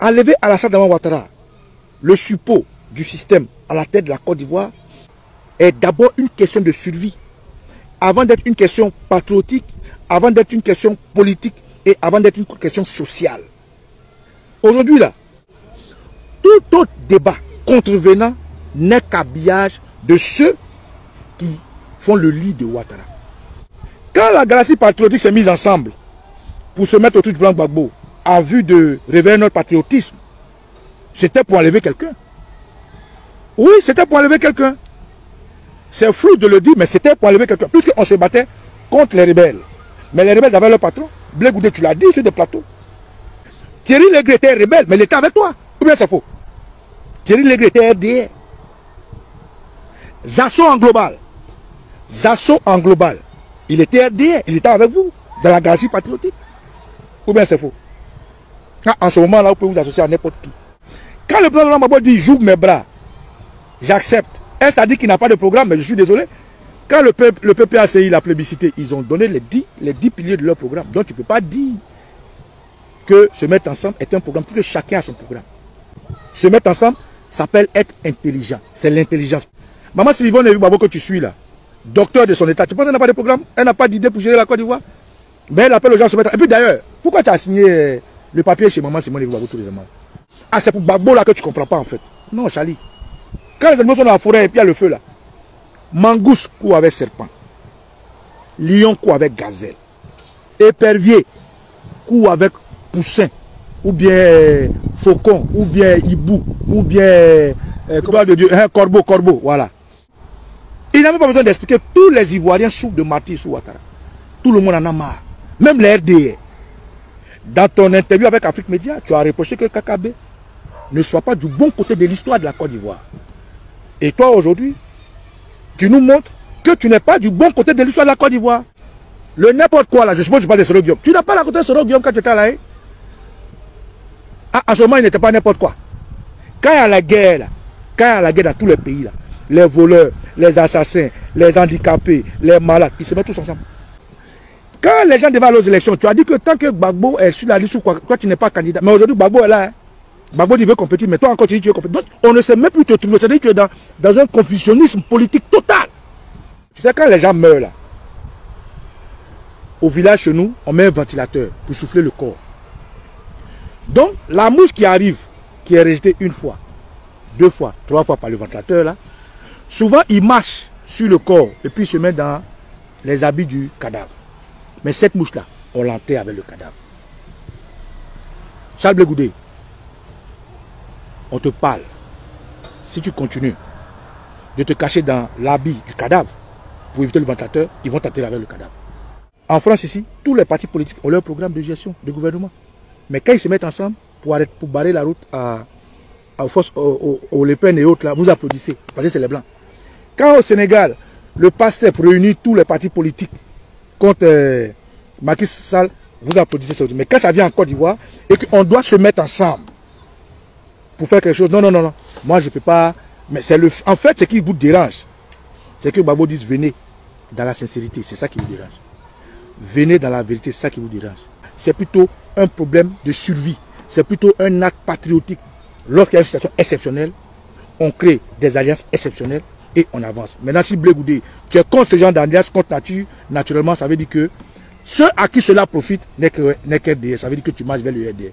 Enlever Alassane Ouattara, le suppôt du système à la tête de la Côte d'Ivoire, est d'abord une question de survie. Avant d'être une question patriotique, avant d'être une question politique et avant d'être une question sociale. Aujourd'hui, là, tout autre débat contrevenant n'est qu'habillage de ceux qui font le lit de Ouattara. Quand la galaxie patriotique s'est mise ensemble pour se mettre autour du plan Gbagbo, en vue de révéler notre patriotisme, c'était pour enlever quelqu'un. Oui, c'était pour enlever quelqu'un. C'est flou de le dire, mais c'était pour enlever quelqu'un. Puisqu'on se battait contre les rebelles. Mais les rebelles avaient leur patron. Blé Goudé, tu l'as dit sur des plateaux. Thierry Legré était rebelle, mais il était avec toi. Ou bien c'est faux? Thierry Legré était RDR. Zasso en global. Zasso en global. Il était RDR, il était avec vous, dans la galaxie patriotique. Ou bien c'est faux? En ce moment-là, vous pouvez vous associer à n'importe qui. Quand le président Gbagbo dit j'ouvre mes bras, j'accepte. Ça dit qu'il n'a pas de programme, mais je suis désolé. Quand le PPACI l'a plébiscité, ils ont donné les 10 piliers de leur programme. Donc tu ne peux pas dire que se mettre ensemble est un programme, parce que chacun a son programme. Se mettre ensemble s'appelle être intelligent. C'est l'intelligence. Maman Sylvain Gbagbo que tu suis là, docteur de son état, tu penses qu'elle n'a pas de programme? Elle n'a pas d'idée pour gérer la Côte d'Ivoire? Mais elle appelle aux gens à se mettre. Et puis d'ailleurs, pourquoi tu as signé le papier chez Maman Simone Gbagbo tous les ans? Ah, c'est pour Gbagbo là que tu ne comprends pas en fait. Non, Charlie. Quand les animaux sont dans la forêt et puis il y a le feu là, mangouste court avec serpent, lion court avec gazelle, épervier court avec poussin, ou bien faucon, ou bien hibou, ou bien corbeau, voilà. Il n'a même pas besoin d'expliquer, tous les Ivoiriens souffrent de martyrs sous Ouattara. Tout le monde en a marre, même les RDR. Dans ton interview avec Afrique Média, tu as reproché que KKB ne soit pas du bon côté de l'histoire de la Côte d'Ivoire. Et toi aujourd'hui, tu nous montres que tu n'es pas du bon côté de l'histoire de la Côte d'Ivoire. Le n'importe quoi là, je suppose que tu parles de Soro Guillaume. Tu n'as pas la côté de Soro Guillaume quand tu étais là. Hein? Ah, à ce moment, il n'était pas n'importe quoi. Quand il y a la guerre là, quand il y a la guerre dans tous les pays là, les voleurs, les assassins, les handicapés, les malades, ils se mettent tous ensemble. Quand les gens devaient aller aux élections, tu as dit que tant que Gbagbo est sur la liste ou quoi, toi tu n'es pas candidat. Mais aujourd'hui, Gbagbo est là. Hein? Gbagbo dit veut compétir, mais toi encore tu dis tu veux compétir. Donc on ne sait même plus te trouver. C'est-à-dire que tu es dans un confusionnisme politique total. Tu sais, quand les gens meurent là, au village chez nous, on met un ventilateur pour souffler le corps. Donc la mouche qui arrive, qui est rejetée une fois, 2 fois, 3 fois par le ventilateur là, souvent il marche sur le corps et puis il se met dans les habits du cadavre. Mais cette mouche là, on l'enterre avec le cadavre. Charles Blé Goudé, on te parle. Si tu continues de te cacher dans l'habit du cadavre pour éviter le ventilateur, ils vont t'enterrer avec le cadavre. En France ici, tous les partis politiques ont leur programme de gestion, de gouvernement. Mais quand ils se mettent ensemble pour barrer la route aux forces, aux Le Pen et autres, là, vous applaudissez, parce que c'est les Blancs. Quand au Sénégal, le PASTEF réunit tous les partis politiques contre Macky Sall, vous applaudissez. Mais quand ça vient en Côte d'Ivoire et qu'on doit se mettre ensemble pour faire quelque chose, non, non, non, non. Moi, je ne peux pas. Mais c'est le. En fait, ce qui vous dérange, c'est que Gbagbo dise venez dans la sincérité. C'est ça qui vous dérange. Venez dans la vérité, c'est ça qui vous dérange. C'est plutôt un problème de survie. C'est plutôt un acte patriotique. Lorsqu'il y a une situation exceptionnelle, on crée des alliances exceptionnelles et on avance. Maintenant, si Blé Goudé, tu es contre ce genre d'alliance, contre nature, naturellement, ça veut dire que ceux à qui cela profite n'est qu'RDR. Ça veut dire que tu marches vers le RDR.